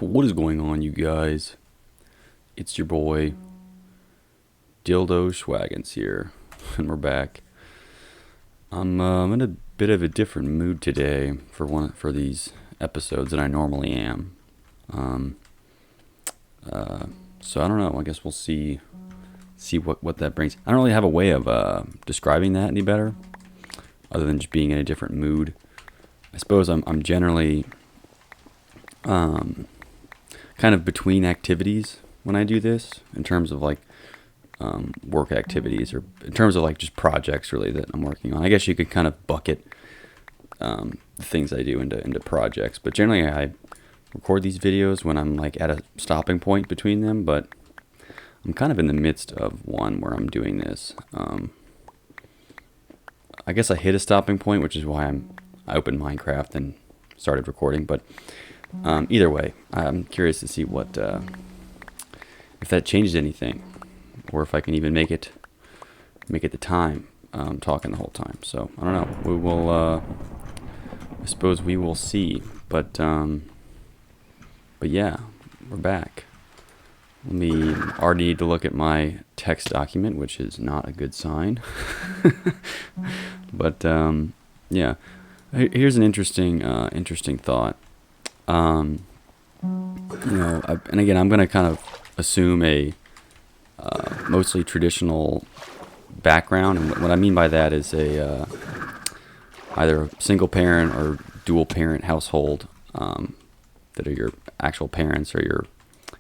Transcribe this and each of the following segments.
What is going on, you guys? It's your boy, Dildo Schwaggins here, and we're back. I'm in a bit of a different mood today for these episodes than I normally am. Um, so I don't know. I guess we'll see what that brings. I don't really have a way of describing that any better, other than just being in a different mood. I suppose I'm generally kind of between activities when I do this, in terms of like work activities, or in terms of like just projects really that I'm working on. I guess you could kind of bucket the things I do into projects, but generally I record these videos when I'm like at a stopping point between them, but I'm kind of in the midst of one where I'm doing this. I guess I hit a stopping point, which is why I opened Minecraft and started recording, but either way, I'm curious to see what if that changes anything, or if I can even make it the time talking the whole time. So I don't know. We will. I suppose we will see. But yeah, we're back. Already need to look at my text document, which is not a good sign. But yeah, here's an interesting thought. And again, I'm going to kind of assume a mostly traditional background, and what I mean by that is either a single parent or dual parent household that are your actual parents, or your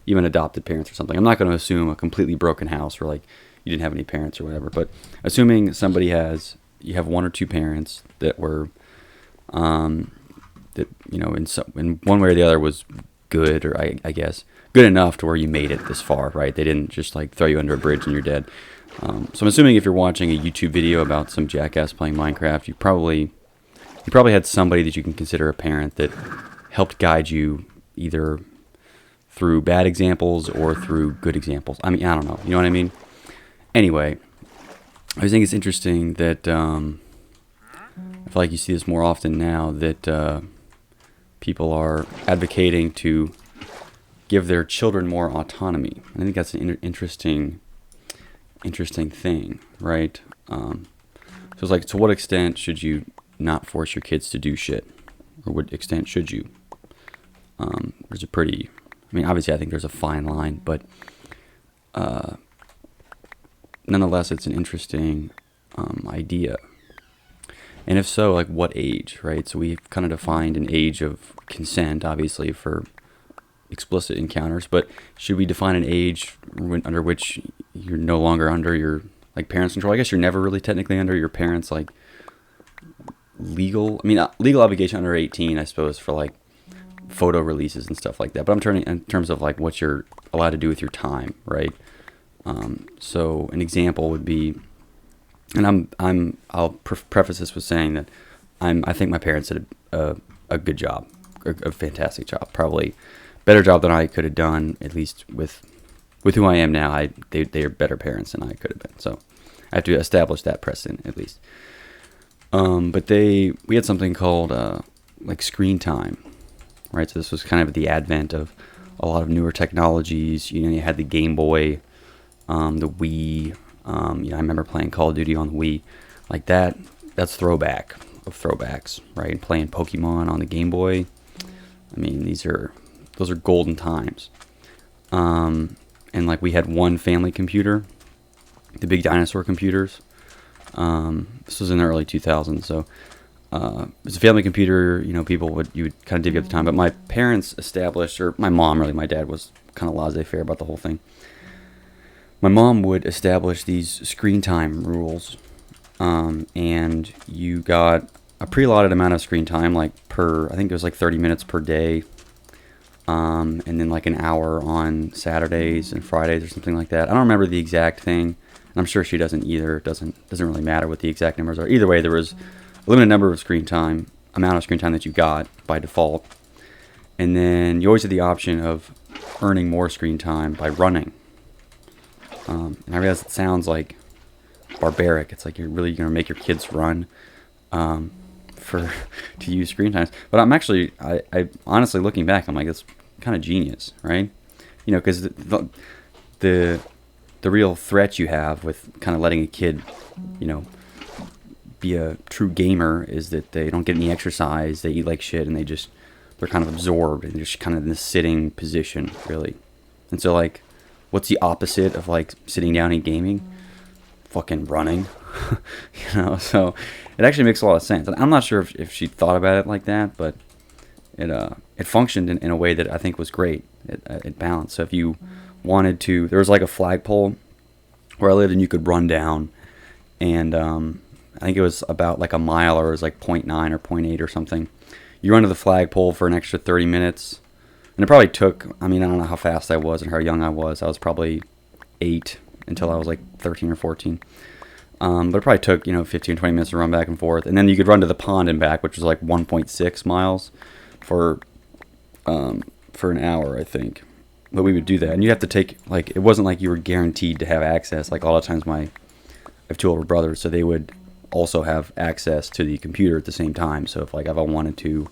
even adopted parents or something. I'm not going to assume a completely broken house where like you didn't have any parents or whatever, but assuming you have one or two parents that were that in one way or the other was good, or I guess good enough to where you made it this far, right? They didn't just like throw you under a bridge and you're dead. So I'm assuming if you're watching a YouTube video about some jackass playing Minecraft, you probably had somebody that you can consider a parent that helped guide you either through bad examples or through good examples. I mean, I don't know. You know what I mean? Anyway, I just think it's interesting that I feel like you see this more often now, that people are advocating to give their children more autonomy. And I think that's an interesting thing, right? So it's like, to what extent should you not force your kids to do shit? Or what extent should you? There's obviously I think there's a fine line, but nonetheless, it's an interesting idea. And if so, like what age, right? So we've kind of defined an age of consent, obviously, for explicit encounters, but should we define an age under which you're no longer under your like parents' control? I guess you're never really technically under your parents' like legal obligation under 18, I suppose, for like photo releases and stuff like that. But I'm turning in terms of like what you're allowed to do with your time, right? So an example would be, and I'll preface this with saying that I think my parents did a good job, a fantastic job, probably better job than I could have done, at least with who I am now. They are better parents than I could have been. So I have to establish that precedent at least. But we had something called like screen time, right? So this was kind of the advent of a lot of newer technologies. You had the Game Boy, the Wii. I remember playing Call of Duty on the Wii, like that. That's throwback of throwbacks, right? And playing Pokemon on the Game Boy. I mean, those are golden times. And like we had one family computer, the big dinosaur computers. This was in the early 2000s, so it was a family computer. You would kind of divvy up the time. But my parents established, or my mom really, my dad was kind of laissez-faire about the whole thing. My mom would establish these screen time rules, and you got a pre-allotted amount of screen time, like I think it was like 30 minutes per day, and then like an hour on Saturdays and Fridays or something like that. I don't remember the exact thing, and I'm sure she doesn't either. It doesn't really matter what the exact numbers are. Either way, there was a limited amount of screen time that you got by default, and then you always had the option of earning more screen time by running. And I realize it sounds like barbaric. It's like you're really going to make your kids run to use screen times. But I'm actually, I honestly, looking back, I'm like, it's kind of genius, right? Because the the real threat you have with kind of letting a kid, be a true gamer is that they don't get any exercise, they eat like shit, and they're kind of absorbed and they're just kind of in this sitting position, really. And so, like, what's the opposite of like sitting down and gaming? Fucking running. So it actually makes a lot of sense. And I'm not sure if she thought about it like that, but it functioned in a way that I think was great. It balanced. So if you wanted to, there was like a flagpole where I lived, and you could run down, and I think it was about like a mile, or it was like 0.9 or 0.8 or something. You run to the flagpole for an extra 30 minutes, and it probably took, I don't know how fast I was and how young I was. I was probably 8 until I was like 13 or 14. But it probably took, 15 or 20 minutes to run back and forth. And then you could run to the pond and back, which was like 1.6 miles for an hour, I think. But we would do that. And you have to take, like, it wasn't like you were guaranteed to have access. Like, a lot of times I have 2 older brothers, so they would also have access to the computer at the same time. So if I wanted to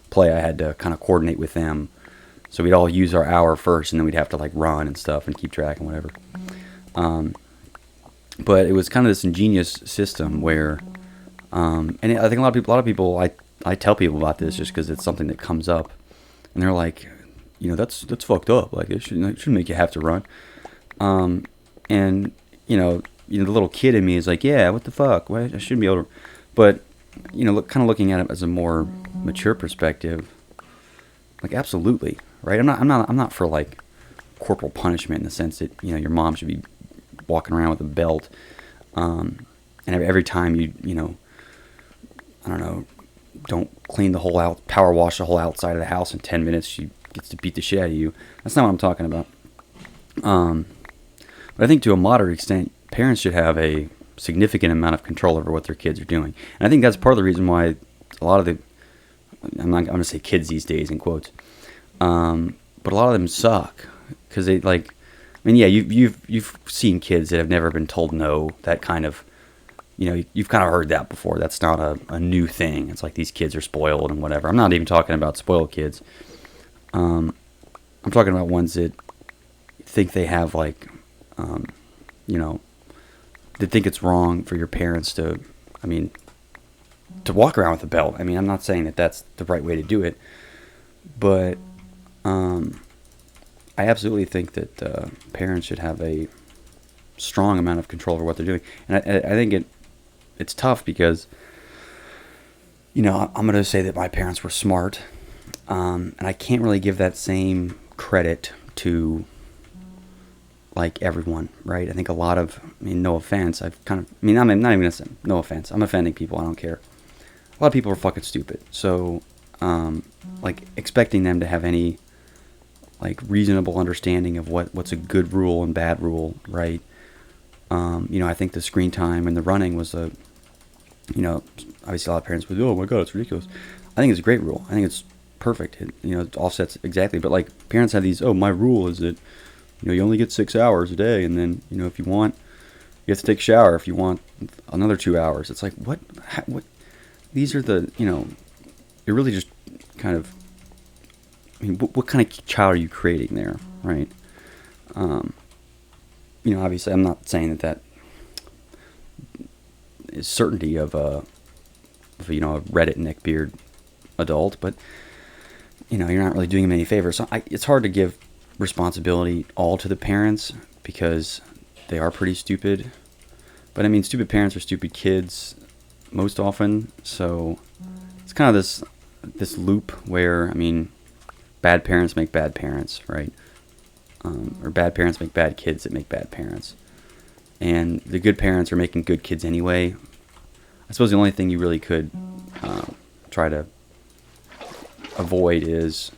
play, I had to kind of coordinate with them. So we'd all use our hour first, and then we'd have to like run and stuff and keep track and whatever. But it was kind of this ingenious system where, and I think a lot of people, I tell people about this just because it's something that comes up, and they're like, that's fucked up. Like, it shouldn't make you have to run. And the little kid in me is like, yeah, what the fuck? Why, I shouldn't be able to. But kind of looking at it as a more mature perspective, like, absolutely, right? I'm not for like corporal punishment in the sense that your mom should be walking around with a belt, and every time you I don't know, don't clean the whole power wash the whole outside of the house in 10 minutes, she gets to beat the shit out of you. That's not what I'm talking about. But I think to a moderate extent, parents should have a significant amount of control over what their kids are doing. And I think that's part of the reason why a lot of the, I'm going to say kids these days in quotes, but a lot of them suck because they like, yeah, you've seen kids that have never been told no. That kind of, you've kind of heard that before. That's not a new thing. It's like these kids are spoiled and whatever. I'm not even talking about spoiled kids. I'm talking about ones that think they have like, that think it's wrong for your parents to walk around with a belt. I'm not saying that that's the right way to do it, but I absolutely think that parents should have a strong amount of control over what they're doing. And I think it's tough because, I'm going to say that my parents were smart, and I can't really give that same credit to like everyone, right? I think a lot of, no offense, I'm not even going to say, no offense, I'm offending people, I don't care. A lot of people are fucking stupid. So, like, expecting them to have any, like, reasonable understanding of what's a good rule and bad rule, right? I think the screen time and the running was obviously a lot of parents would, oh my God, it's ridiculous. I think it's a great rule. I think it's perfect. It offsets exactly. But, like, parents have these, my rule is that, you only get 6 hours a day, and then, if you want, you have to take a shower if you want another 2 hours. It's like, what? These are the, you're really just kind of, what kind of child are you creating there, right? Obviously, I'm not saying that is certainty of a Reddit neckbeard adult, but, you're not really doing them any favors. So it's hard to give responsibility all to the parents because they are pretty stupid. But stupid parents are stupid kids most often. So it's kind of this loop where bad parents make bad parents, right? Or bad parents make bad kids that make bad parents. And the good parents are making good kids anyway. I suppose the only thing you really could try to avoid is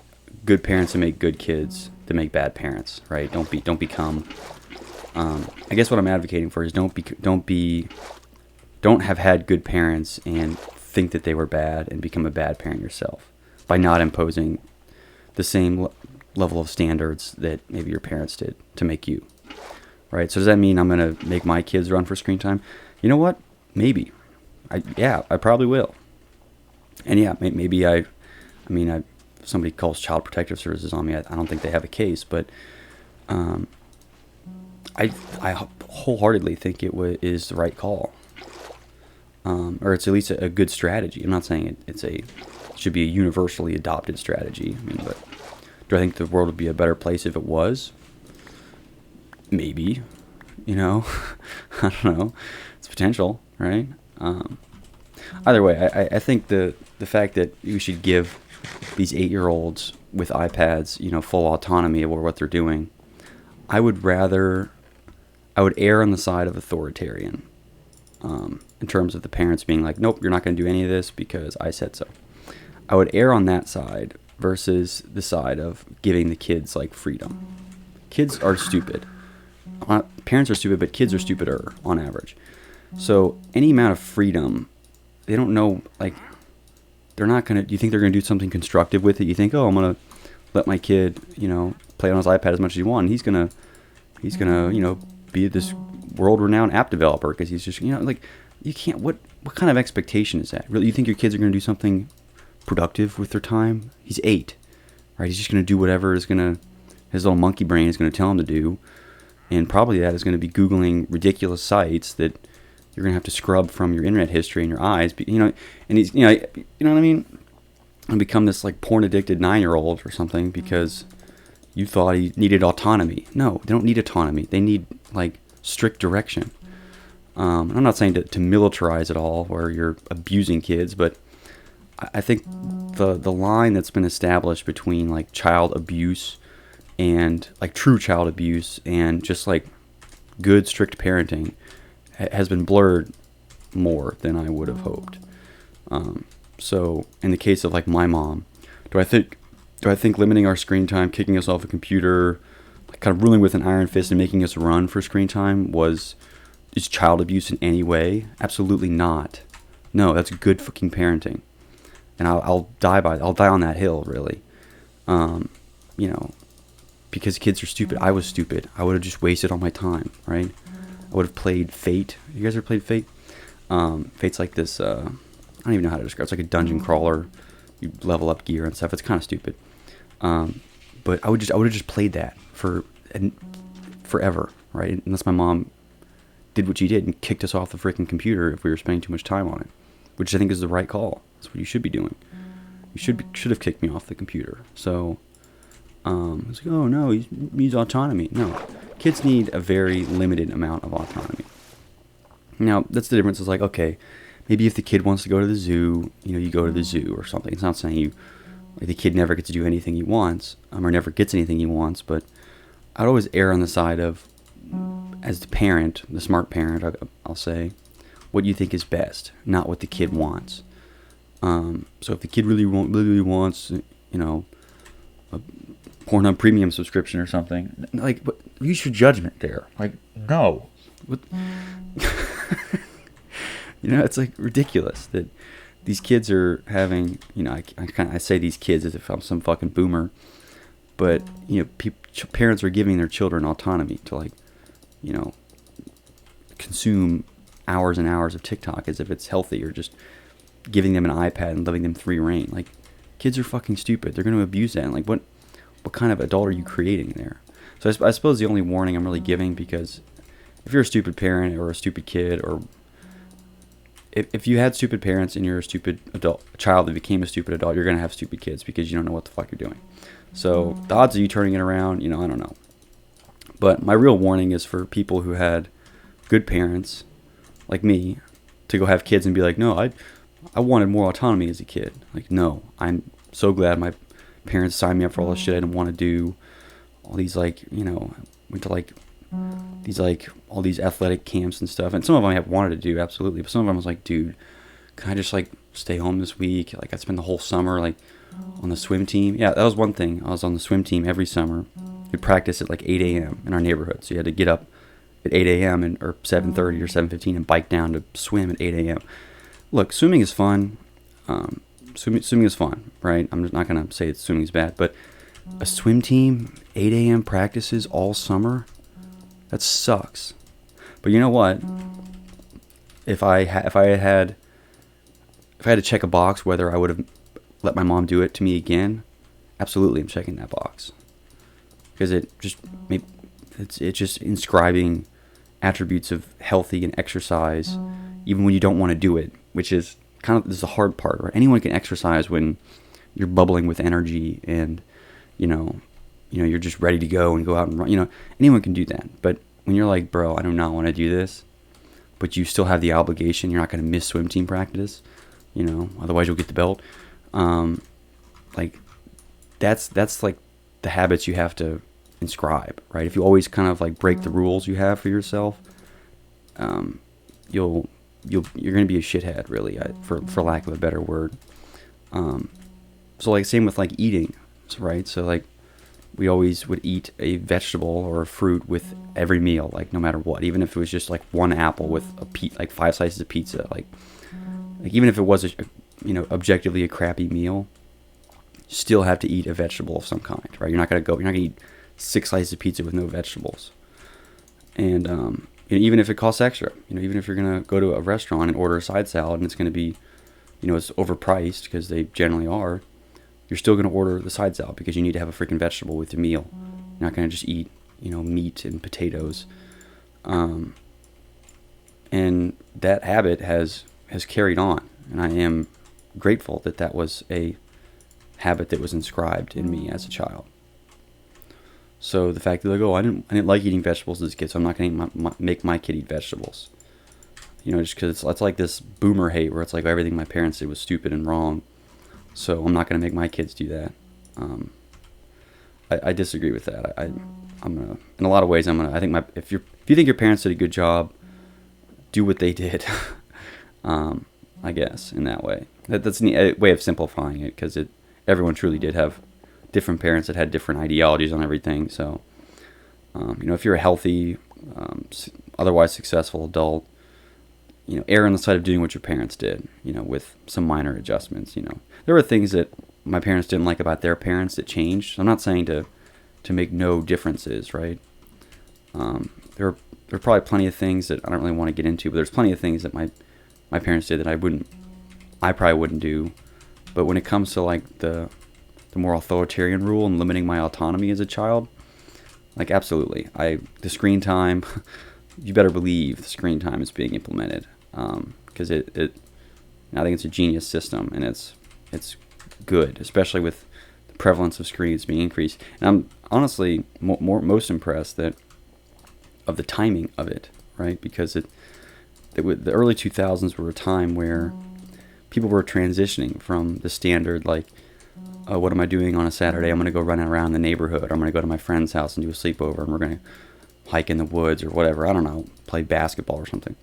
good parents that make good kids to make bad parents, right? Don't become. I guess what I'm advocating for is don't have had good parents and think that they were bad and become a bad parent yourself by not imposing the same level of standards that maybe your parents did to make you, right? So does that mean I'm gonna make my kids run for screen time? You know what? Maybe. I probably will. And yeah, maybe I somebody calls Child Protective Services on me, I don't think they have a case, but I wholeheartedly think is the right call, or it's at least a good strategy. I'm not saying it should be a universally adopted strategy. I mean, but do I think the world would be a better place if it was? Maybe, I don't know. It's potential, right? Either way, I think the fact that you should give these 8-year-olds with iPads, full autonomy over what they're doing, I would err on the side of authoritarian, in terms of the parents being like, nope, you're not going to do any of this because I said so. I would err on that side versus the side of giving the kids like freedom. Kids are stupid. Parents are stupid, but kids are stupider on average. So any amount of freedom, they don't know, like, they're not going to, do you think they're going to do something constructive with it? You think, oh, I'm going to let my kid, play on his iPad as much as he wants. He's going to, be this world-renowned app developer because he's just, like, you can't, what kind of expectation is that? Really, you think your kids are going to do something productive with their time? He's 8, right? He's just going to do whatever his little monkey brain is going to tell him to do. And probably that is going to be Googling ridiculous sites that you're going to have to scrub from your internet history and your eyes. And he's, you know what I mean? And become this like porn addicted 9-year-old or something because you thought he needed autonomy. No, they don't need autonomy. They need like strict direction. I'm not saying to militarize it all where you're abusing kids, but I think the line that's been established between like child abuse and like true child abuse and just like good strict parenting has been blurred more than I would have hoped. So in the case of like my mom, do I think limiting our screen time, kicking us off a computer, like kind of ruling with an iron fist and making us run for screen time is child abuse in any way? Absolutely not. No, that's good fucking parenting. And I'll die on that hill, really. Because kids are stupid. I was stupid. I would have just wasted all my time, right? I would have played Fate. You guys ever played Fate? Fate's like this, I don't even know how to describe it. It's like a dungeon crawler. You level up gear and stuff. It's kind of stupid. But I would have just played that forever, right? Unless my mom did what she did and kicked us off the freaking computer if we were spending too much time on it, which I think is the right call. That's what you should be doing. You should have kicked me off the computer. So, it's like, oh no, he needs autonomy. No, kids need a very limited amount of autonomy. Now, that's the difference. It's like, okay, maybe if the kid wants to go to the zoo, you go to the zoo or something. It's not saying the kid never gets to do anything he wants, or never gets anything he wants, but I'd always err on the side of, as the parent, the smart parent, I'll say, what you think is best, not what the kid wants. So if the kid really wants, a Pornhub premium subscription or something, like, use your judgment there. Like, no. What? It's like ridiculous that these kids are having, I say these kids as if I'm some fucking boomer, but, parents are giving their children autonomy to like, consume hours and hours of TikTok as if it's healthy, or just giving them an iPad and letting them free reign. Like, kids are fucking stupid. They're going to abuse that. And like, what kind of adult are you creating there? So I suppose the only warning I'm really giving, because if you're a stupid parent or a stupid kid, or if you had stupid parents and you're a stupid child that became a stupid adult, you're going to have stupid kids because you don't know what the fuck you're doing. So the odds of you turning it around, I don't know. But my real warning is for people who had good parents, like me, to go have kids and be like, no, I wanted more autonomy as a kid. Like, no, I'm so glad my parents signed me up for all this shit I didn't want to do. All these, like, went to like these, like, all these athletic camps and stuff. And some of them I wanted to do, absolutely. But some of them I was like, dude, can I just like stay home this week? Like, I'd spend the whole summer like on the swim team. Yeah, that was one thing. I was on the swim team every summer. We'd practice at like 8 a.m. in our neighborhood. So you had to get up at 8 a.m. or 7:30 or 7:15 and bike down to swim at 8 a.m. Look, swimming is fun. Swimming is fun, right? I'm just not going to say that swimming is bad. But a swim team, 8 a.m. practices all summer, that sucks. But you know what? If I had to check a box whether I would have let my mom do it to me again, absolutely I'm checking that box. Because it's just inscribing attributes of healthy and exercise, even when you don't want to do it, which is kind of, this is the hard part, right? Anyone can exercise when you're bubbling with energy and, you're just ready to go and go out and run. Anyone can do that. But when you're like, bro, I do not want to do this, but you still have the obligation, you're not going to miss swim team practice, otherwise you'll get the belt. Like that's like the habits you have to inscribe, right? If you always kind of like break the rules you have for yourself, you're going to be a shithead, really, for lack of a better word. So like same with like eating, right? So like we always would eat a vegetable or a fruit with every meal, like no matter what, even if it was just like one apple with like 5 slices of pizza, like even if it was objectively a crappy meal, you still have to eat a vegetable of some kind, right? You're not gonna eat 6 slices of pizza with no vegetables. And even if it costs extra, even if you're gonna go to a restaurant and order a side salad and it's gonna be, it's overpriced, because they generally are, you're still gonna order the side salad because you need to have a freaking vegetable with your meal. You're not gonna just eat, meat and potatoes. And that habit has carried on, and I am grateful that was a habit that was inscribed in me as a child. So the fact that like, I didn't like eating vegetables as a kid, so I'm not going to make my kid eat vegetables. Just because it's like this boomer hate where it's like everything my parents did was stupid and wrong, so I'm not going to make my kids do that. I disagree with that. I'm gonna, in a lot of ways, I think if you think your parents did a good job, do what they did. I guess in that way. That's a way of simplifying it, because everyone truly did have different parents that had different ideologies on everything. So, if you're a healthy, otherwise successful adult, err on the side of doing what your parents did, with some minor adjustments. There were things that my parents didn't like about their parents that changed. So I'm not saying to make no differences, right? There are probably plenty of things that I don't really want to get into, but there's plenty of things that my parents did that I probably wouldn't do. But when it comes to like the more authoritarian rule and limiting my autonomy as a child, like absolutely, the screen time, you better believe the screen time is being implemented, because I think it's a genius system, and it's good, especially with the prevalence of screens being increased. And I'm honestly most impressed of the timing of it, right? Because the early 2000s were a time where people were transitioning from the standard, like, oh, what am I doing on a Saturday? I'm going to go run around the neighborhood. Or I'm going to go to my friend's house and do a sleepover, and we're going to hike in the woods or whatever. I don't know, play basketball or something.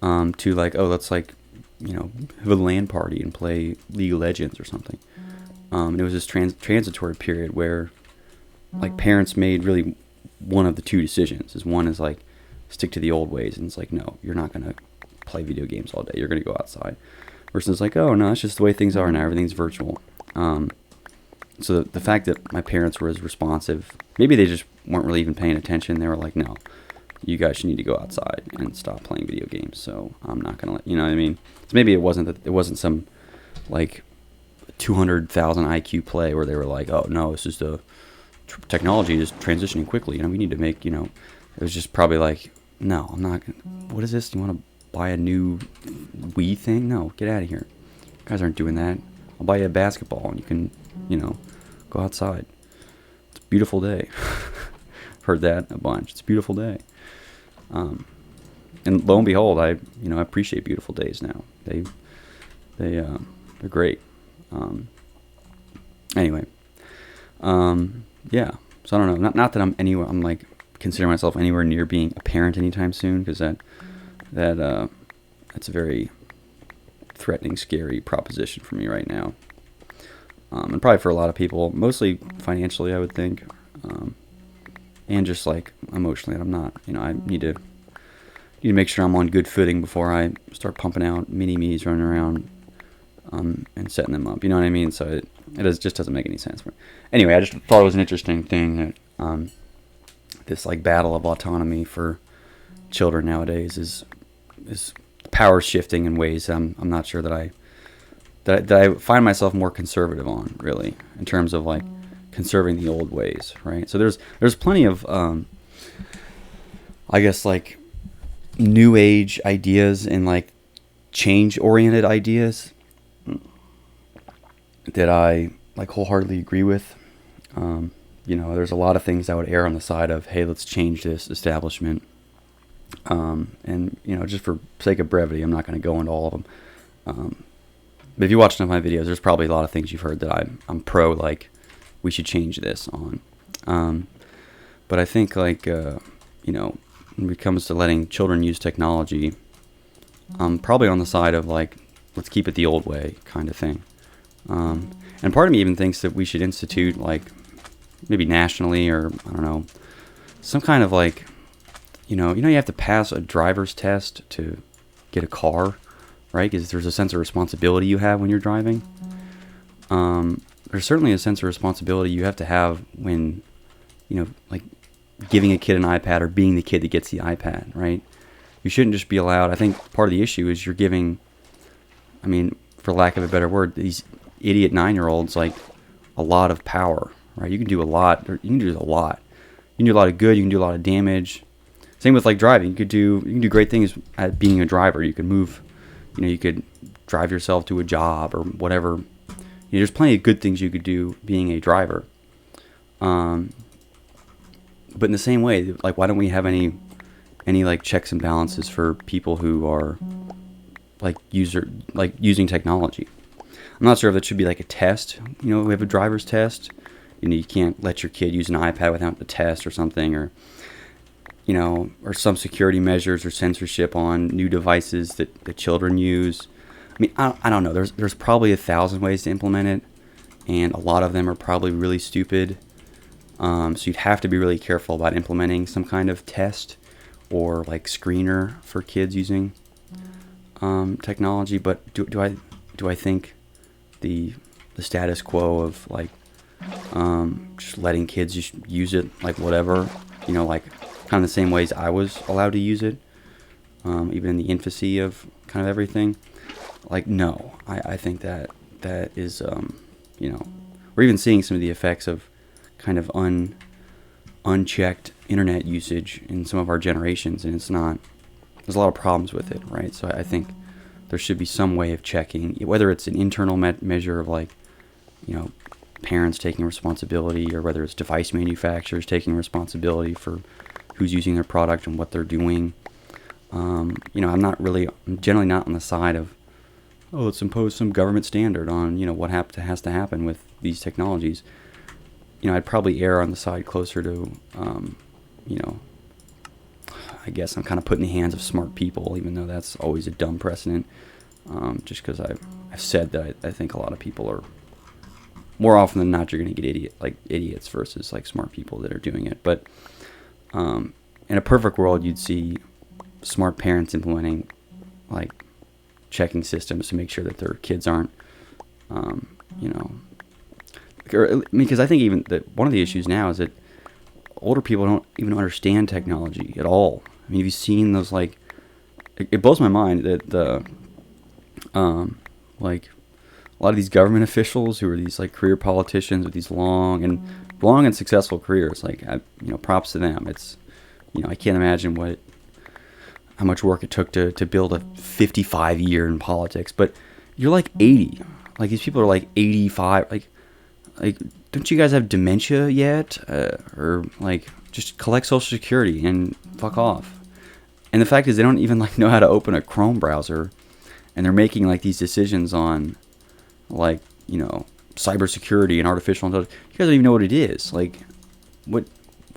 To like, oh, let's like, have a LAN party and play League of Legends or something. And it was this transitory period where like parents made really one of the two decisions. One is like, stick to the old ways, and it's like, no, you're not going to play video games all day. You're going to go outside. Versus like, oh no, it's just the way things are now. Everything's virtual. So the fact that my parents were as responsive, maybe they just weren't really even paying attention. They were like, no, you guys need to go outside and stop playing video games. So I'm not going to let, you know what I mean? So maybe it wasn't some like 200,000 IQ play where they were like, oh no, this is the technology is transitioning quickly. We need to make, it was just probably like, no, I'm not gonna, what is this? Do you want to buy a new Wii thing? No, get out of here. You guys aren't doing that. I'll buy you a basketball and you can, go outside. It's a beautiful day. Heard that a bunch. It's a beautiful day. And lo and behold, I appreciate beautiful days now. They're great. Anyway, yeah. So I don't know. Not that I'm like considering myself anywhere near being a parent anytime soon, because that's a very threatening, scary proposition for me right now. And probably for a lot of people, mostly financially, I would think, and just like emotionally. I'm not, I need to make sure I'm on good footing before I start pumping out mini-me's running around, and setting them up. You know what I mean? So it just doesn't make any sense. Anyway, I just thought it was an interesting thing that this like battle of autonomy for children nowadays is power shifting in ways I'm not sure that I find myself more conservative on, really, in terms of like conserving the old ways, right? So there's plenty of I guess like new age ideas and like change oriented ideas that I like wholeheartedly agree with. There's a lot of things I would err on the side of, hey, let's change this establishment. And just for sake of brevity, I'm not going to go into all of them. But if you watch some of my videos, there's probably a lot of things you've heard that I'm pro, like, we should change this on. But I think, like, when it comes to letting children use technology, I'm probably on the side of, like, let's keep it the old way kind of thing. And part of me even thinks that we should institute, like, maybe nationally or, I don't know, some kind of, like, you have to pass a driver's test to get a car, right? Because there's a sense of responsibility you have when you're driving. There's certainly a sense of responsibility you have to have when, like giving a kid an iPad or being the kid that gets the iPad, right? You shouldn't just be allowed. I think part of the issue is you're giving, for lack of a better word, these idiot 9-year-olds like a lot of power, right? You can do a lot. You can do a lot. You can do a lot of good. You can do a lot of damage. Same with like driving. You can do great things at being a driver. You can move, you could drive yourself to a job or whatever. There's plenty of good things you could do being a driver. But in the same way, like, why don't we have any like checks and balances for people who are like using technology? I'm not sure if it should be like a test. We have a driver's test. You can't let your kid use an iPad without the test or something, or some security measures or censorship on new devices that the children use. I don't know. There's probably 1,000 ways to implement it, and a lot of them are probably really stupid. So you'd have to be really careful about implementing some kind of test or like screener for kids using technology. But do I think the status quo of like just letting kids just use it like whatever, like kind of the same ways I was allowed to use it, even in the infancy of kind of everything. Like, no, I think that is, we're even seeing some of the effects of kind of unchecked internet usage in some of our generations, and there's a lot of problems with it, right? So I think there should be some way of checking, whether it's an internal measure of like, parents taking responsibility, or whether it's device manufacturers taking responsibility for who's using their product and what they're doing. I'm generally not on the side of, let's impose some government standard on, what has to happen with these technologies. I'd probably err on the side closer to, I guess I'm kind of put in the hands of smart people, even though that's always a dumb precedent, just because I've said that I think a lot of people are, more often than not, you're going to get idiots versus like smart people that are doing it. But in a perfect world, you'd see smart parents implementing like checking systems to make sure that their kids aren't, because I think even that one of the issues now is that older people don't even understand technology at all. Have you seen those, like, it blows my mind that like a lot of these government officials who are these like career politicians with these long and successful careers, like, props to them. It's, I can't imagine how much work it took to build a 55 year in politics, but you're like 80. Like, these people are like 85. Like, don't you guys have dementia yet? Or like, just collect Social Security and fuck off. And the fact is, they don't even like know how to open a Chrome browser, and they're making like these decisions on like, cybersecurity and artificial intelligence. You guys don't even know what it is. Like, why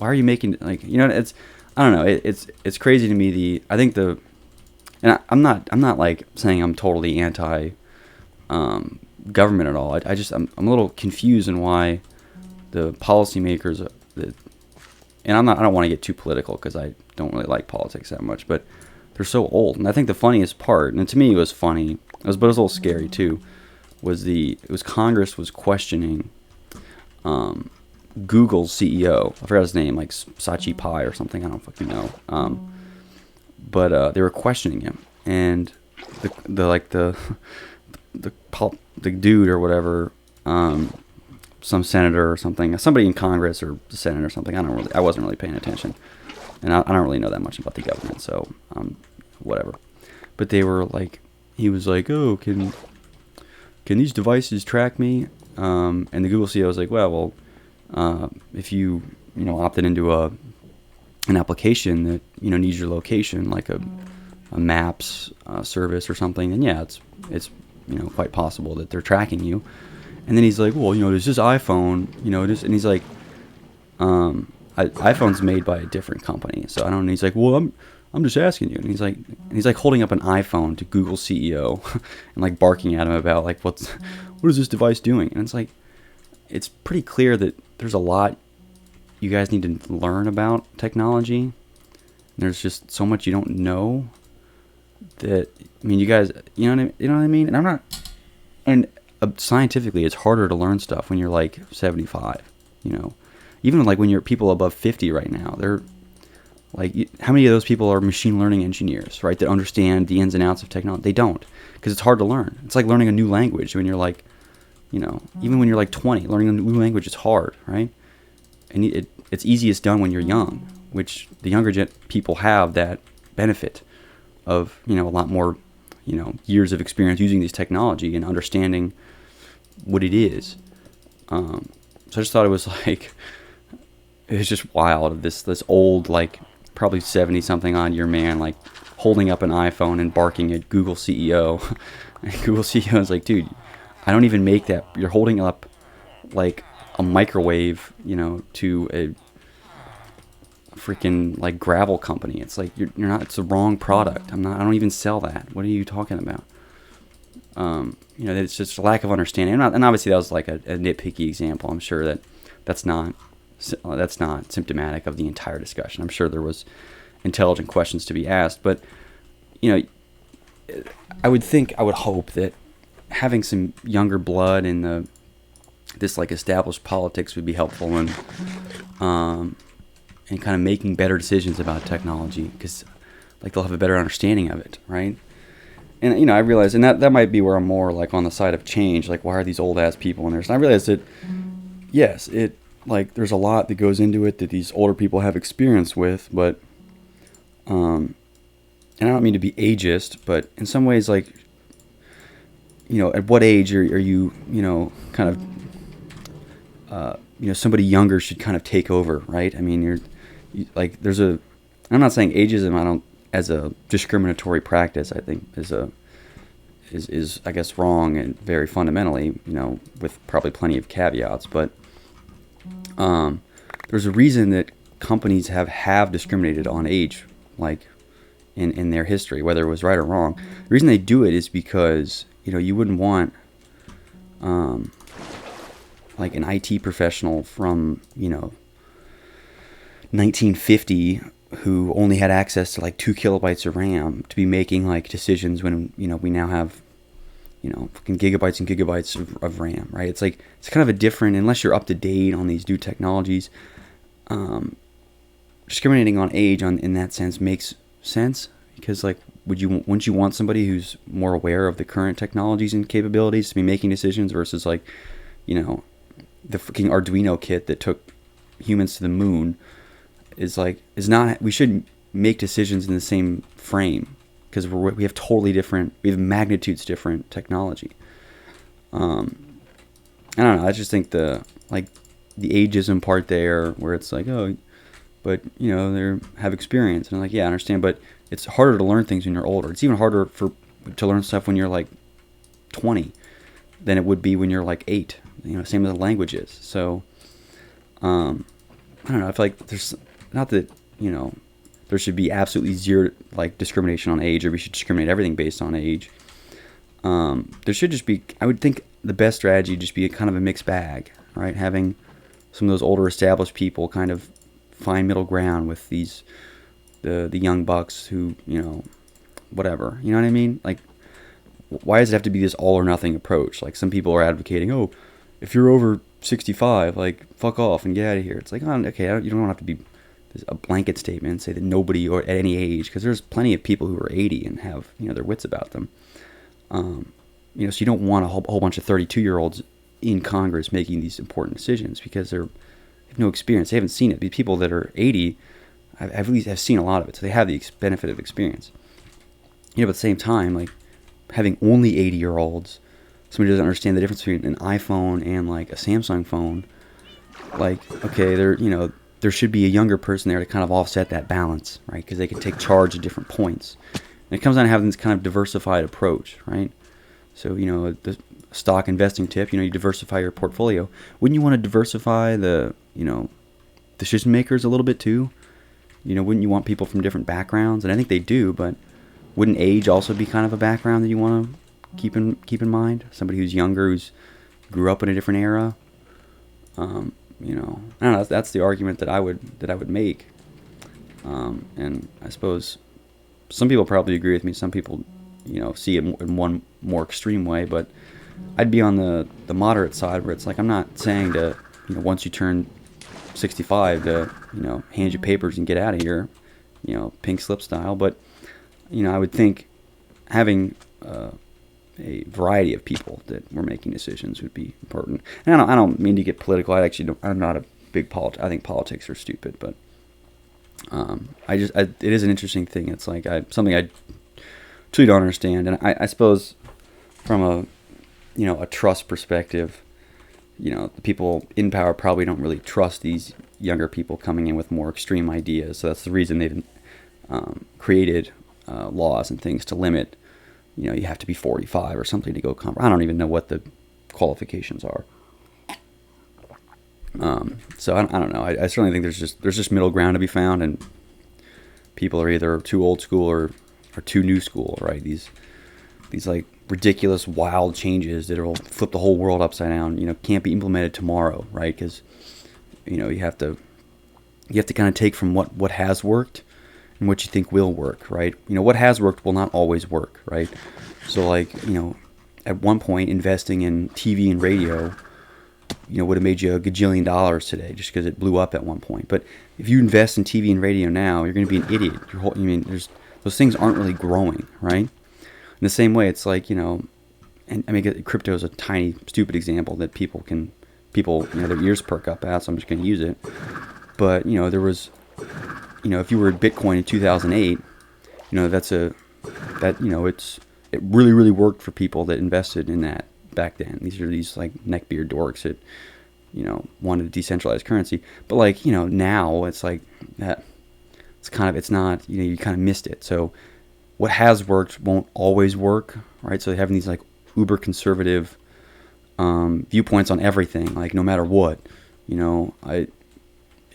are you making, like, it's, I don't know. It's crazy to me. And I'm not like saying I'm totally anti government at all. I'm a little confused in why the policymakers, and I don't want to get too political because I don't really like politics that much, but they're so old. And I think the funniest part, and to me it was funny, but it was a little scary too, was Congress was questioning Google's CEO. I forgot his name, like Sachi Pai or something. I don't fucking know. But they were questioning him, and the dude or whatever some senator or something, somebody in Congress or the Senate or something. I wasn't really paying attention, and I don't really know that much about the government, so whatever. But they were like, he was like, oh, can these devices track me? And the Google CEO was like, well, if you opted into an application that needs your location, like a maps service or something, then yeah, it's quite possible that they're tracking you. And then he's like, well, there's this iPhone, and he's like, iPhone's made by a different company, so I don't know. He's like, well, I'm just asking you. And he's like holding up an iPhone to Google CEO and like barking at him about like what is this device doing? And it's like, it's pretty clear that there's a lot you guys need to learn about technology. There's just so much you don't know that, I mean, you guys, you know what I mean? And I'm not, and scientifically, it's harder to learn stuff when you're like 75, even like when you're people above 50 right now, they're like, how many of those people are machine learning engineers, right? That understand the ins and outs of technology? They don't, because it's hard to learn. It's like learning a new language when you're like, even when you're like 20, learning a new language is hard, right? And it's easiest done when you're young, which the younger people have that benefit of, a lot more, years of experience using this technology and understanding what it is. So I just thought it was like, it was just wild. This old, like, probably 70 something odd year man, like holding up an iPhone and barking at Google CEO. And Google CEO is like, dude, I don't even make that. You're holding up like a microwave, to a freaking like gravel company. It's like you're not. It's the wrong product. I don't even sell that. What are you talking about? It's just a lack of understanding. And obviously that was like a nitpicky example. I'm sure that's not symptomatic of the entire discussion. I'm sure there was intelligent questions to be asked, but I would hope that having some younger blood in this like established politics would be helpful in kind of making better decisions about technology, because like they'll have a better understanding of it, right? And I realize, and that might be where I'm more like on the side of change, like why are these old ass people in there? And I realize that yes, like there's a lot that goes into it that these older people have experience with, but and I don't mean to be ageist, but in some ways, like, at what age are you, kind of, somebody younger should kind of take over, right? I mean, like, I'm not saying ageism, as a discriminatory practice, I think is I guess wrong and very fundamentally, with probably plenty of caveats, but there's a reason that companies have discriminated on age, like in their history, whether it was right or wrong. The reason they do it is because you wouldn't want like an IT professional from 1950 who only had access to like 2 kilobytes of RAM to be making like decisions when we now have fucking gigabytes and gigabytes of RAM, right? It's like, it's kind of a different, unless you're up to date on these new technologies, discriminating on age in that sense makes sense, because like, wouldn't you want somebody who's more aware of the current technologies and capabilities to be making decisions versus like, the freaking Arduino kit that took humans to the moon we shouldn't make decisions in the same frame, because we have magnitudes different technology. I don't know. I just think the ageism part there, where it's like, oh, but they have experience, and I'm like, yeah, I understand, but it's harder to learn things when you're older. It's even harder to learn stuff when you're like 20 than it would be when you're like 8. Same with the languages. So I don't know. I feel like there's not that there should be absolutely zero like discrimination on age, or we should discriminate everything based on age. There should just be, I would think the best strategy would just be a kind of a mixed bag, right? Having some of those older established people kind of find middle ground with the young bucks who, whatever, you know what I mean? Like, why does it have to be this all or nothing approach? Like, some people are advocating, oh, if you're over 65, like, fuck off and get out of here. It's like, oh, okay, you don't have to be a blanket statement and say that nobody or at any age, because there's plenty of people who are 80 and have their wits about them. So you don't want a whole bunch of 32-year-olds in Congress making these important decisions because they have no experience. They haven't seen it. The people that are 80 at least have seen a lot of it, so they have the benefit of experience. But at the same time, like having only 80-year-olds, somebody who doesn't understand the difference between an iPhone and like a Samsung phone, like, okay, there should be a younger person there to kind of offset that balance, right? Because they can take charge at different points. And it comes down to having this kind of diversified approach, right? So, the stock investing tip, you diversify your portfolio. Wouldn't you want to diversify the decision makers a little bit too? Wouldn't you want people from different backgrounds? And I think they do, but wouldn't age also be kind of a background that you want to keep in mind? Somebody who's younger, who's grew up in a different era. I don't know. That's the argument that I would make. And I suppose some people probably agree with me. Some people, see it in one more extreme way. But I'd be on the moderate side, where it's like I'm not saying to once you turn 65 to hand you papers and get out of here, pink slip style. But I would think having a variety of people that were making decisions would be important. And I don't mean to get political. I'm not a big I think politics are stupid, but it is an interesting thing. It's like something I truly don't understand. And I suppose from a trust perspective, the people in power probably don't really trust these younger people coming in with more extreme ideas. So that's the reason they've created laws and things to limit. You have to be 45 or something to go I don't even know what the qualifications are. So I don't know. I certainly think there's just middle ground to be found, and people are either too old school or too new school, right? These like ridiculous, wild changes that will flip the whole world upside down, can't be implemented tomorrow, right? Because you have to kind of take from what has worked and what you think will work, right? What has worked will not always work, right? So like, at one point investing in TV and radio, would have made you $1 gajillion today just because it blew up at one point. But if you invest in TV and radio now, you're going to be an idiot. Those things aren't really growing, right? In the same way, it's like, and I mean, crypto is a tiny, stupid example that people, their ears perk up at, so I'm just going to use it. But, there was, if you were at Bitcoin in 2008, it really, really worked for people that invested in that back then. These are these like neckbeard dorks that, wanted a decentralized currency. But like, now it's like that. It's not, you kind of missed it. So what has worked won't always work, right? So having these like uber conservative viewpoints on everything, like no matter what, in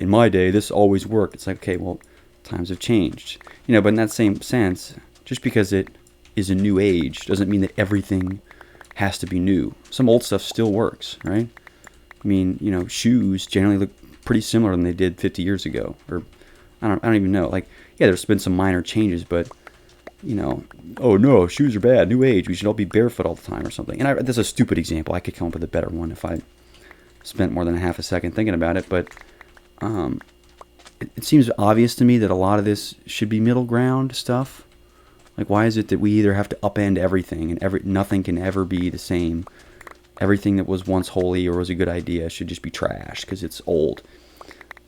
my day, this always worked. It's like, okay, well, times have changed, but in that same sense, just because it is a new age doesn't mean that everything has to be new. Some old stuff still works, right? I mean, shoes generally look pretty similar than they did 50 years ago, or I don't even know. Like, yeah, there's been some minor changes, but oh no, shoes are bad, new age, we should all be barefoot all the time or something. And that's a stupid example. I could come up with a better one if I spent more than a half a second thinking about it, but it seems obvious to me that a lot of this should be middle ground stuff. Like, why is it that we either have to upend everything and nothing can ever be the same? Everything that was once holy or was a good idea should just be trashed because it's old.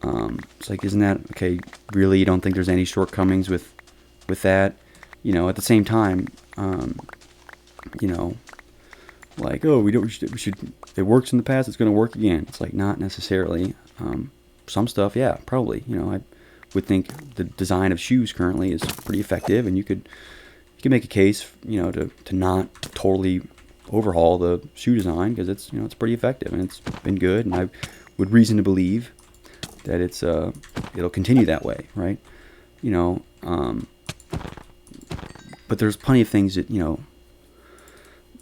It's like, isn't that okay? Really, you don't think there's any shortcomings with that? At the same time, like, oh, we should. It works in the past, it's going to work again. It's like, not necessarily. Some stuff, yeah, probably. I would think the design of shoes currently is pretty effective, and you could make a case, to not totally overhaul the shoe design because it's pretty effective and it's been good, and I would reason to believe that it'll continue that way, right? But there's plenty of things that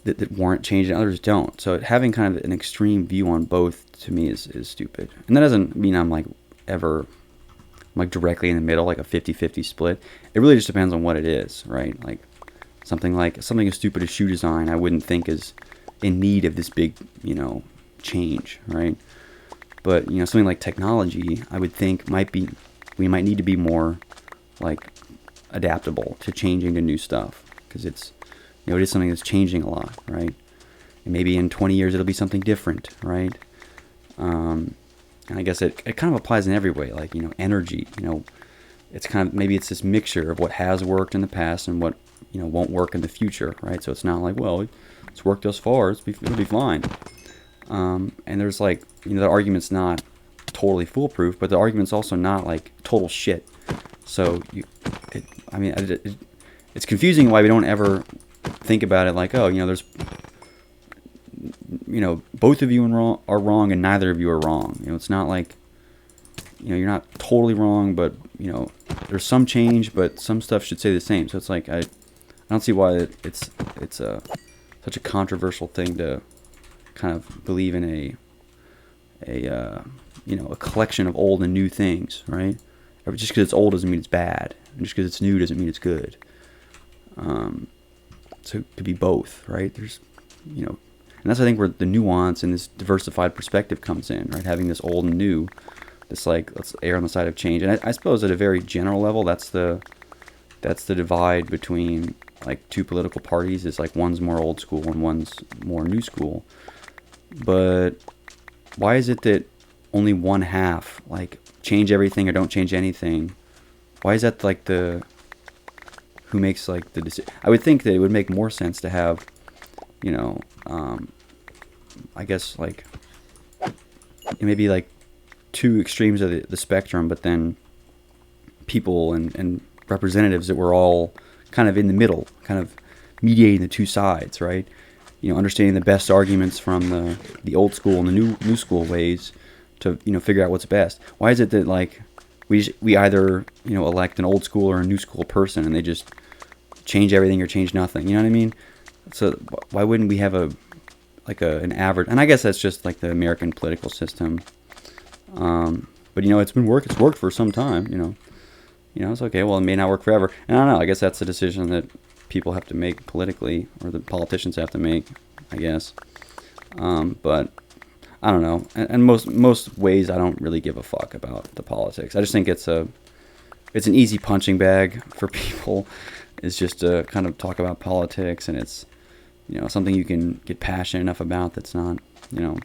that warrant change and others don't. So having kind of an extreme view on both to me is stupid. And that doesn't mean I'm like ever like directly in the middle, like a 50-50 split. It really just depends on what it is, right? Like something as stupid as shoe design, I wouldn't think is in need of this big, change, right? But, something like technology, I would think we might need to be more like adaptable to changing to new stuff because it's, it is something that's changing a lot, right? and maybe in 20 years it'll be something different, right? And I guess it kind of applies in every way, like, energy, it's kind of, maybe it's this mixture of what has worked in the past and what, won't work in the future, right? So it's not like, well, it's worked thus far, it'll be fine. And there's like, the argument's not totally foolproof, but the argument's also not like total shit. So it's confusing why we don't ever think about it like, oh, there's, both of you are wrong and neither of you are wrong. It's not like, you're not totally wrong, but, there's some change, but some stuff should stay the same. So it's like, I don't see why it's such a controversial thing to kind of believe in a collection of old and new things, right? Just because it's old doesn't mean it's bad, and just because it's new doesn't mean it's good. So it could be both, right? There's, and that's, I think, where the nuance and this diversified perspective comes in, right? Having this old and new, this like, let's err on the side of change. And I suppose at a very general level, that's the divide between like two political parties. Is like one's more old school and one's more new school. But why is it that only one half, like, change everything or don't change anything? Why is that like who makes like the decision? I would think that it would make more sense to have, I guess like maybe like two extremes of the spectrum, but then people and representatives that were all kind of in the middle, kind of mediating the two sides, right? Understanding the best arguments from the old school and the new school ways to, figure out what's best. Why is it that like we either, elect an old school or a new school person and they just change everything or change nothing? You know what I mean? So why wouldn't we have an average? And I guess that's just like the American political system. But it's worked for some time, it's okay. Well, it may not work forever. And I don't know, I guess that's a decision that people have to make politically, or the politicians have to make, I guess. But I don't know. And most ways I don't really give a fuck about the politics. I just think it's an easy punching bag for people. It's just to kind of talk about politics, and it's, something you can get passionate enough about that's not, I don't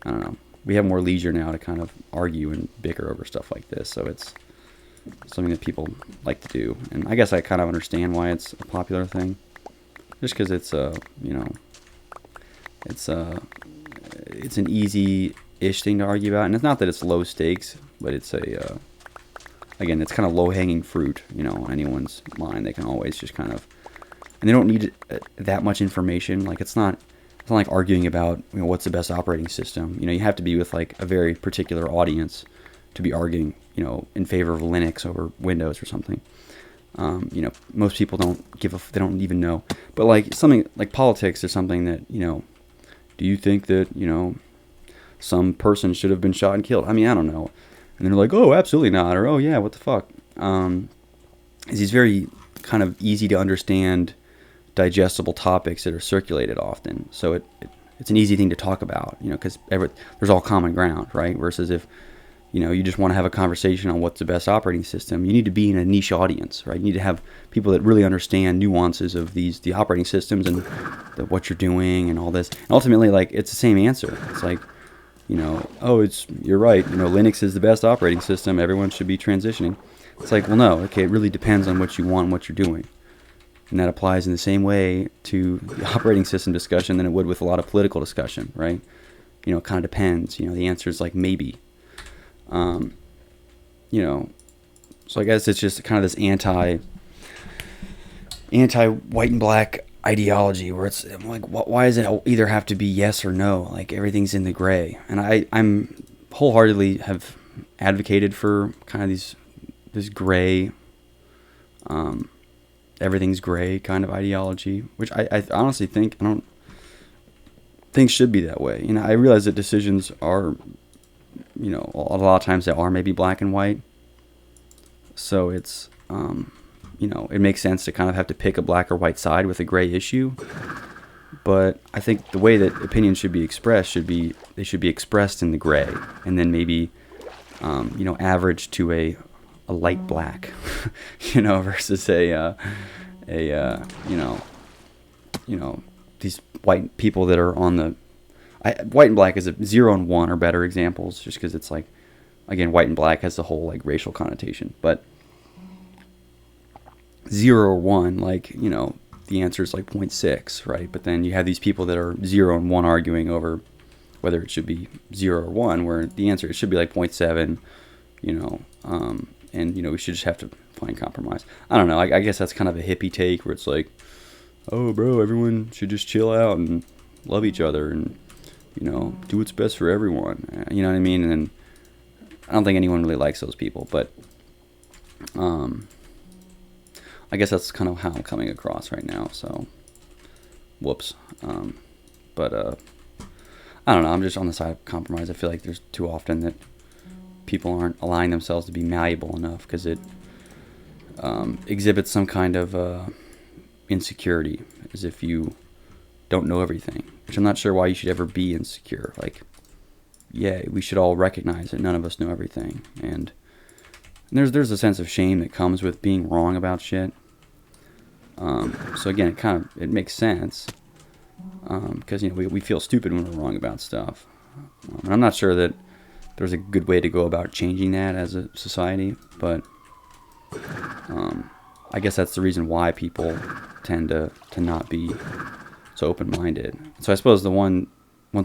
know. We have more leisure now to kind of argue and bicker over stuff like this, so it's something that people like to do. And I guess I kind of understand why it's a popular thing, just because it's it's an easy-ish thing to argue about. And it's not that it's low stakes, but it's again, it's kind of low-hanging fruit, in anyone's mind. They can always just kind of, and they don't need that much information. Like, it's not like arguing about, what's the best operating system. You have to be with like a very particular audience to be arguing, in favor of Linux over Windows or something. Most people they don't even know. But like something like politics is something that, do you think that, some person should have been shot and killed? I mean, I don't know. And they're like, oh, absolutely not. Or, oh yeah, what the fuck? Is these very kind of easy to understand, digestible topics that are circulated often. So it's an easy thing to talk about, because there's all common ground, right? Versus if, you just want to have a conversation on what's the best operating system, you need to be in a niche audience, right? You need to have people that really understand nuances of the operating systems and what you're doing and all this. And ultimately, like, it's the same answer. It's like, oh, you're right. Linux is the best operating system. Everyone should be transitioning. It's like, well, no, okay, it really depends on what you want and what you're doing. And that applies in the same way to the operating system discussion than it would with a lot of political discussion, right? It kind of depends. The answer is like maybe. So I guess it's just kind of this anti-white and black ideology where it's like, why does it either have to be yes or no? Like, everything's in the gray. And I'm wholeheartedly have advocated for kind of this gray, everything's gray kind of ideology, which I honestly think, I don't think should be that way. I realize that decisions are, a lot of times they are maybe black and white. So it's, it makes sense to kind of have to pick a black or white side with a gray issue. But I think the way that opinions should be expressed they should be expressed in the gray, and then maybe, average to a light black, versus these white people that are on the white and black is 0 and 1 are better examples, just because it's like, again, white and black has the whole like racial connotation, but 0 or 1, like, you know, the answer is like 0.6, right? But then you have these people that are 0 and 1 arguing over whether it should be 0 or 1, where the answer, it should be like 0.7, you know, and, you know, we should just have to find compromise. I don't know. I guess that's kind of a hippie take, where it's like, oh, bro, everyone should just chill out and love each other and, you know, do what's best for everyone. You know what I mean? And I don't think anyone really likes those people, but I guess that's kind of how I'm coming across right now. So, whoops. But I don't know. I'm just on the side of compromise. I feel like there's too often that people aren't allowing themselves to be malleable enough, because it exhibits some kind of insecurity, as if you don't know everything, which I'm not sure why you should ever be insecure. Like, yeah, we should all recognize that none of us know everything, and there's a sense of shame that comes with being wrong about shit. So again, it makes sense, because, you know, we feel stupid when we're wrong about stuff. And I'm not sure that there's a good way to go about changing that as a society, but I guess that's the reason why people tend to not be so open-minded. So I suppose the one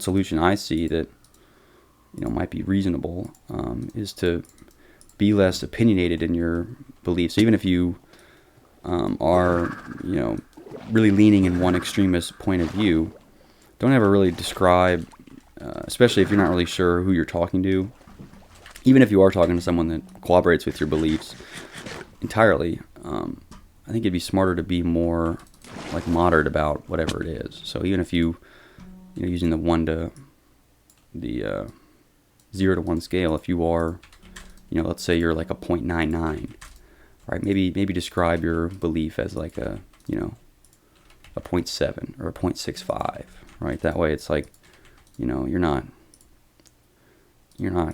solution I see that, you know, might be reasonable, is to be less opinionated in your beliefs. Even if you are, you know, really leaning in one extremist point of view, don't ever really describe, especially if you're not really sure who you're talking to. Even if you are talking to someone that collaborates with your beliefs entirely, I think it'd be smarter to be more like moderate about whatever it is. So even if you know, using the 0 to 1 scale, if you are, you know, let's say you're like a 0.99, right? Maybe describe your belief as like a, you know, a 0.7 or a 0.65, right? That way it's like, you know, you're not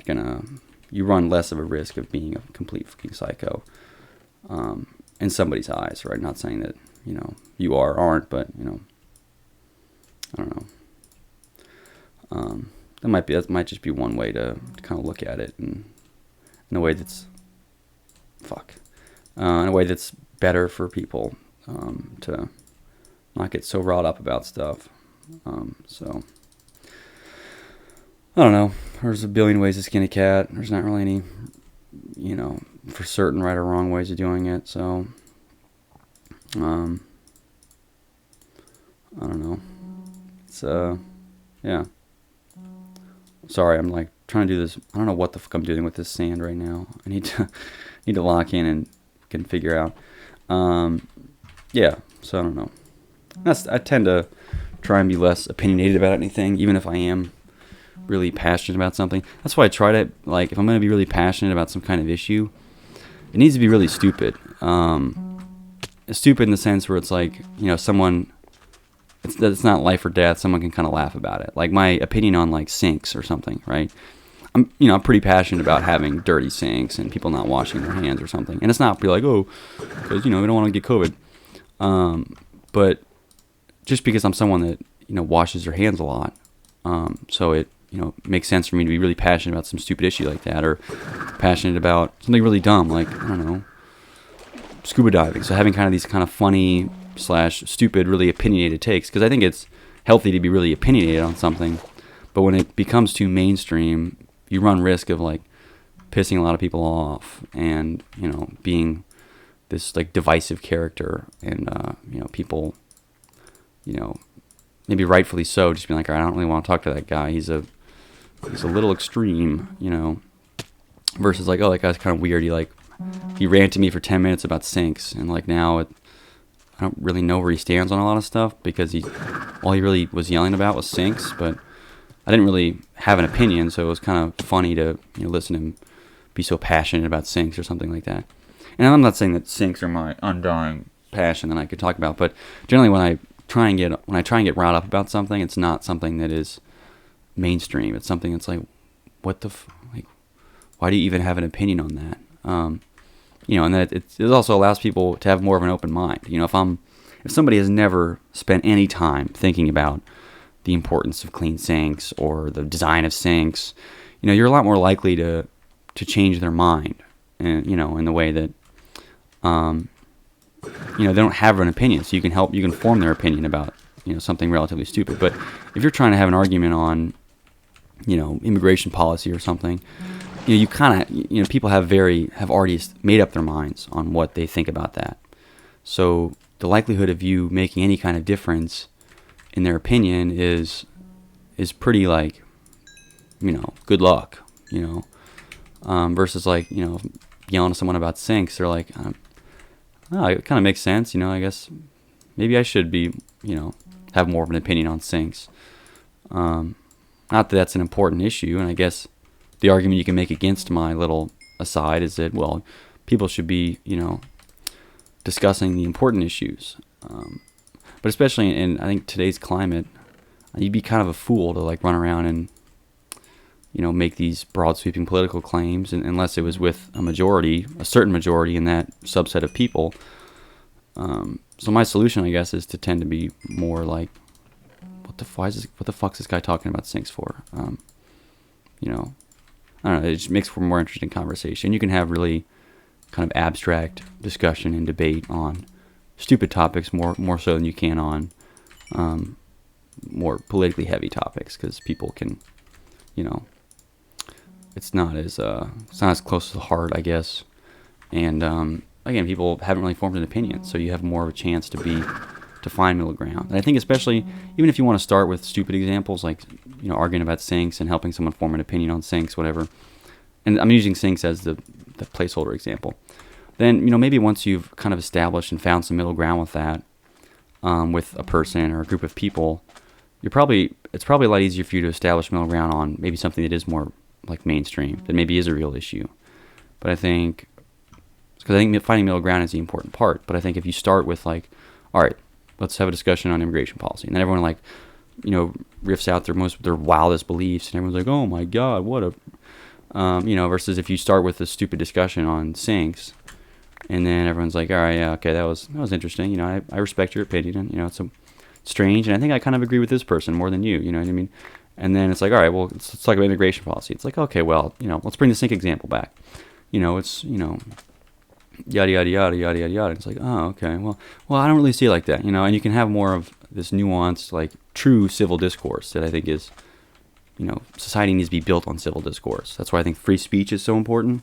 gonna, you run less of a risk of being a complete fucking psycho, in somebody's eyes, right? Not saying that, you know, you are or aren't, but, you know, I don't know. That might just be one way to kind of look at it, and in a way that's in a way that's better for people, to not get so wrought up about stuff. So I don't know. There's a billion ways to skin a cat. There's not really any, you know, for certain right or wrong ways of doing it. So I don't know. It's yeah. Sorry, I'm like trying to do this. I don't know what the fuck I'm doing with this sand right now. I need to lock in and can figure out. Yeah. So I don't know. I tend to try and be less opinionated about anything, even if I am really passionate about something. That's why I try to, like, if I'm going to be really passionate about some kind of issue, it needs to be really stupid. Stupid in the sense where it's like, you know, it's not life or death. Someone can kind of laugh about it. Like my opinion on like sinks or something, right? I'm pretty passionate about having dirty sinks and people not washing their hands or something. And it's not be like, oh, because, you know, we don't want to get COVID. But just because I'm someone that, you know, washes their hands a lot, so it, you know, makes sense for me to be really passionate about some stupid issue like that, or passionate about something really dumb, like, I don't know, scuba diving. So having kind of these kind of funny / stupid, really opinionated takes, because I think it's healthy to be really opinionated on something, but when it becomes too mainstream, you run risk of like pissing a lot of people off, and, you know, being this like divisive character, and you know, people, you know, maybe rightfully so, just being like, all right, I don't really want to talk to that guy. He's a little extreme, you know, versus like, oh, that guy's kind of weird. He ranted to me for 10 minutes about sinks, and like now I don't really know where he stands on a lot of stuff, because all he really was yelling about was sinks, but I didn't really have an opinion, so it was kind of funny to, you know, listen to him be so passionate about sinks or something like that. And I'm not saying that sinks are my undying passion that I could talk about, but generally when I try and get riled up about something, it's not something that is mainstream. It's something that's like, what the like, why do you even have an opinion on that? You know, and that it also allows people to have more of an open mind. You know, if somebody has never spent any time thinking about the importance of clean sinks or the design of sinks, you're a lot more likely to change their mind, and in the way that they don't have an opinion, so you can form their opinion about something relatively stupid. But if you're trying to have an argument on immigration policy or something, you kind of people have already made up their minds on what they think about that. So the likelihood of you making any kind of difference in their opinion is pretty like good luck, versus like yelling at someone about sinks. They're like, oh, it kind of makes sense, I guess maybe I should be have more of an opinion on sinks. Not that that's an important issue, and I guess the argument you can make against my little aside is that, well, people should be discussing the important issues, but especially in I think today's climate, you'd be kind of a fool to like run around and make these broad sweeping political claims, unless it was with a certain majority in that subset of people. So my solution, I guess, is to tend to be more like, what the fuck's this guy talking about sinks for? I don't know. It just makes for more interesting conversation. You can have really kind of abstract discussion and debate on stupid topics more so than you can on more politically heavy topics, because people can, it's not as close to the heart, I guess. And again, people haven't really formed an opinion, so you have more of a chance to find middle ground. And I think especially, even if you want to start with stupid examples like arguing about sinks and helping someone form an opinion on sinks, whatever. And I'm using sinks as the placeholder example. Then maybe once you've kind of established and found some middle ground with that, with a person or a group of people, it's probably a lot easier for you to establish middle ground on maybe something that is more like mainstream, that maybe is a real issue. But I think finding middle ground is the important part. But I think if you start with like, all right, let's have a discussion on immigration policy, and then everyone like, riffs out their wildest beliefs, and everyone's like, oh my god, what a, versus if you start with a stupid discussion on sinks, and then everyone's like, all right, yeah, okay, that was interesting, I respect your opinion, and it's strange, and I think I kind of agree with this person more than you, you know what I mean? And then it's like, all right, well, let's talk about immigration policy. It's like, okay, well, let's bring the sink example back. It's, yada, yada, yada, yada, yada, yada. It's like, oh, okay, well, I don't really see it like that, and you can have more of this nuanced, like, true civil discourse that I think is, society needs to be built on civil discourse. That's why I think free speech is so important,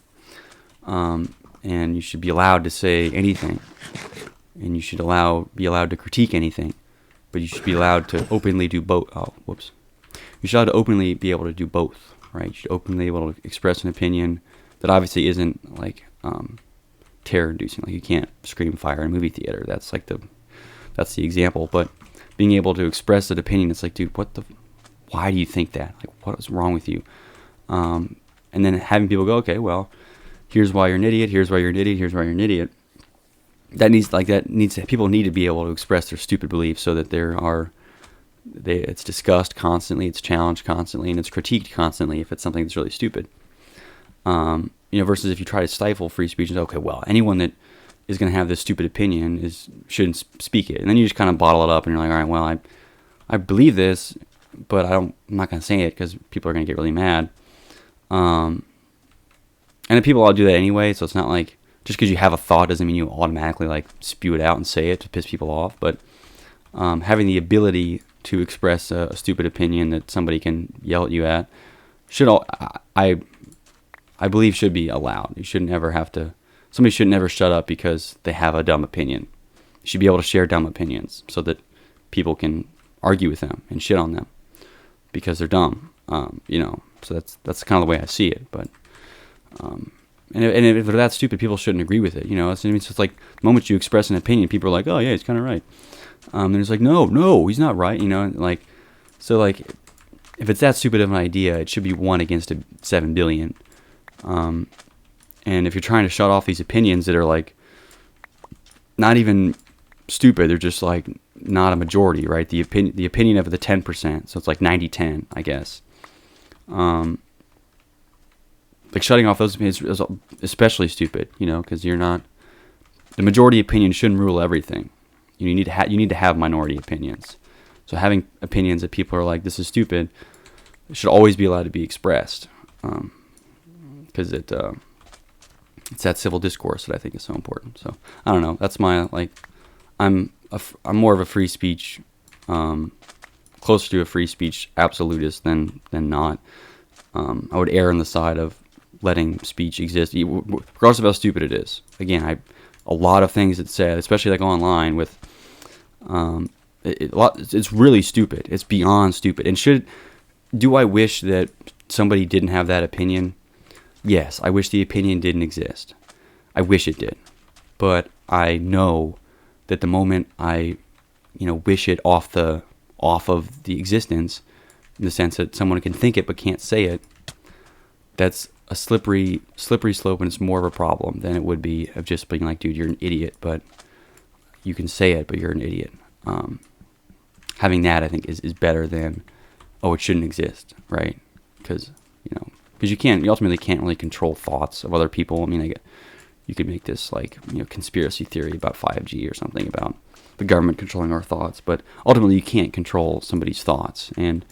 and you should be allowed to say anything, and you should be allowed to critique anything, but you should be allowed to openly do both. You should openly be able to do both, right? You should openly be able to express an opinion that obviously isn't like terror-inducing. Like, you can't scream fire in a movie theater. That's the example. But being able to express that opinion, it's like, dude, why do you think that? Like, what is wrong with you? And then having people go, okay, well, here's why you're an idiot. Here's why you're an idiot. Here's why you're an idiot. People need to be able to express their stupid beliefs so that it's discussed constantly, it's challenged constantly, and it's critiqued constantly if it's something that's really stupid. Versus if you try to stifle free speech and say, okay, well, anyone that is going to have this stupid opinion shouldn't speak it, and then you just kind of bottle it up, and you're like, all right, well, I believe this, but I'm not going to say it because people are going to get really mad. And then people all do that anyway, so it's not like just because you have a thought doesn't mean you automatically like spew it out and say it to piss people off. But having the ability to express a stupid opinion that somebody can yell at you at I believe should be allowed. Somebody should never shut up because they have a dumb opinion. You should be able to share dumb opinions so that people can argue with them and shit on them because they're dumb. So that's kind of the way I see it. But and if they're that stupid, people shouldn't agree with it. So it's like the moment you express an opinion, people are like, oh yeah, he's kind of right. And it's like, no, he's not right. So if it's that stupid of an idea, it should be 1 against 7 billion. And if you're trying to shut off these opinions that are like not even stupid, they're just like not a majority, right? The opinion of the 10%, so it's like 90-10, I guess. Like shutting off those opinions is especially stupid, because the majority opinion shouldn't rule everything. You need to have minority opinions. So having opinions that people are like, this is stupid, should always be allowed to be expressed, because it's that civil discourse that I think is so important. So I don't know. That's my I'm more of a free speech, closer to a free speech absolutist than not. I would err on the side of letting speech exist, regardless of how stupid it is. Again, a lot of things it's said, especially like online, with it's really stupid. It's beyond stupid. And do I wish that somebody didn't have that opinion? Yes, I wish the opinion didn't exist. I wish it did. But I know that the moment I, wish it off of the existence, in the sense that someone can think it but can't say it, that's a slippery slope, and it's more of a problem than it would be of just being like, dude, you're an idiot, but you can say it, but you're an idiot. Having that, I think, is better than, oh, it shouldn't exist, right? Because you ultimately can't really control thoughts of other people. I mean, you could make this conspiracy theory about 5G or something about the government controlling our thoughts, but ultimately you can't control somebody's thoughts. And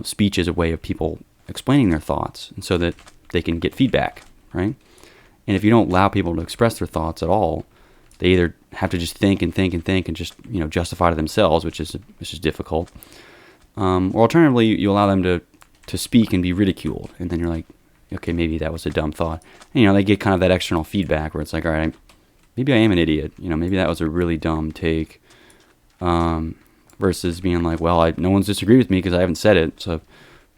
speech is a way of people explaining their thoughts, and so that they can get feedback, right? And if you don't allow people to express their thoughts at all, they either have to just think and just justify to themselves, which is difficult, or alternatively you allow them to speak and be ridiculed, and then you're like, okay, maybe that was a dumb thought. And, they get kind of that external feedback where it's like, all right, maybe I am an idiot. Maybe that was a really dumb take, versus being like, well, no one's disagreed with me because I haven't said it, so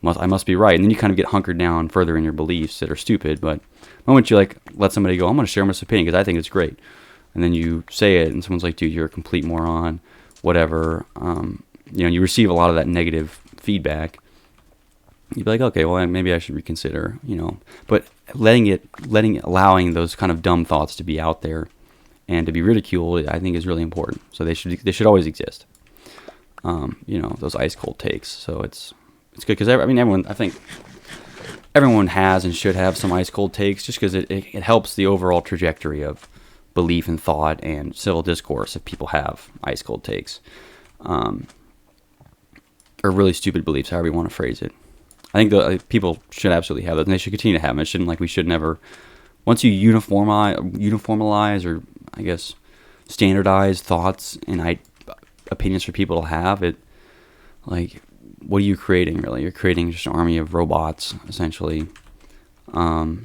I must be right. And then you kind of get hunkered down further in your beliefs that are stupid. But the moment you let somebody go, I'm going to share my opinion because I think it's great, and then you say it, and someone's like, dude, you're a complete moron, whatever. You receive a lot of that negative feedback. You'd be like, okay, well, maybe I should reconsider, But allowing those kind of dumb thoughts to be out there and to be ridiculed, I think is really important. So they should always exist. Those ice cold takes. So it's good because I think everyone has and should have some ice cold takes, just because it helps the overall trajectory of belief and thought and civil discourse if people have ice cold takes, or really stupid beliefs, however you want to phrase it. I think people should absolutely have those, and they should continue to have them. We should never, once you uniformalize, or I guess standardize thoughts and opinions for people to have it, what are you creating really? You're creating just an army of robots, essentially. So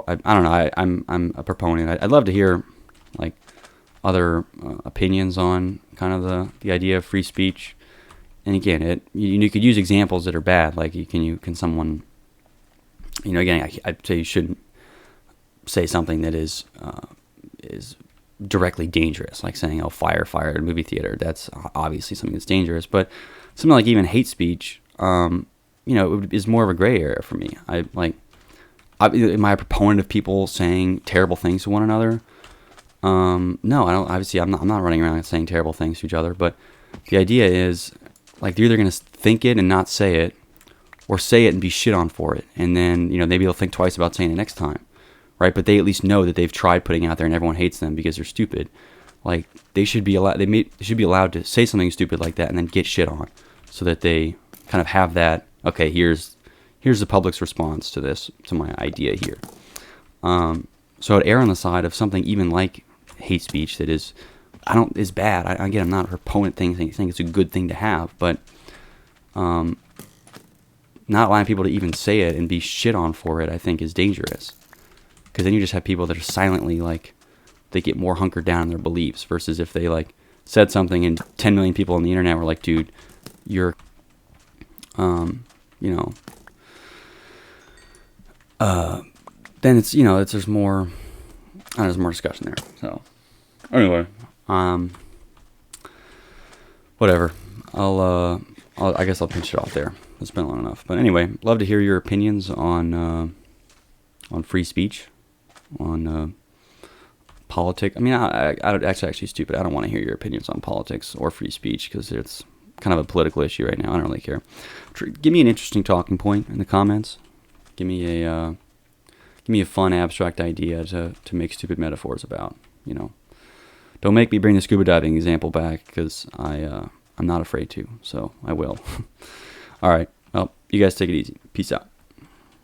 I don't know. I'm a proponent. I'd love to hear other opinions on kind of the idea of free speech. And again, you could use examples that are bad. Can someone, again, I'd say you shouldn't say something that is directly dangerous, like saying, "Oh, fire at a movie theater." That's obviously something that's dangerous. But something like even hate speech, is more of a gray area for me. Am I a proponent of people saying terrible things to one another? No, I don't. Obviously, I'm not running around saying terrible things to each other. But the idea is, they're either going to think it and not say it, or say it and be shit on for it. And then, maybe they'll think twice about saying it next time, right? But they at least know that they've tried putting it out there and everyone hates them because they're stupid. They should be allowed. They should be allowed to say something stupid like that and then get shit on, so that they kind of have that. Okay, here's the public's response to this, to my idea here. So I'd err on the side of something even like hate speech that is bad. I'm not a proponent saying it's a good thing to have, but not allowing people to even say it and be shit on for it, I think, is dangerous. Because then you just have people that are silently they get more hunkered down in their beliefs, versus if they said something and 10 million people on the internet were like, dude, you're, then there's more discussion there. So anyway. Whatever. I guess I'll pinch it off there. It's been long enough. But anyway, love to hear your opinions on free speech, on politics. I mean, that's actually stupid. I don't want to hear your opinions on politics or free speech, because it's kind of a political issue right now. I don't really care. Give me an interesting talking point in the comments. Give me a fun abstract idea to make stupid metaphors about. Don't make me bring the scuba diving example back, because I'm not afraid to, so I will. All right. Well, you guys take it easy. Peace out.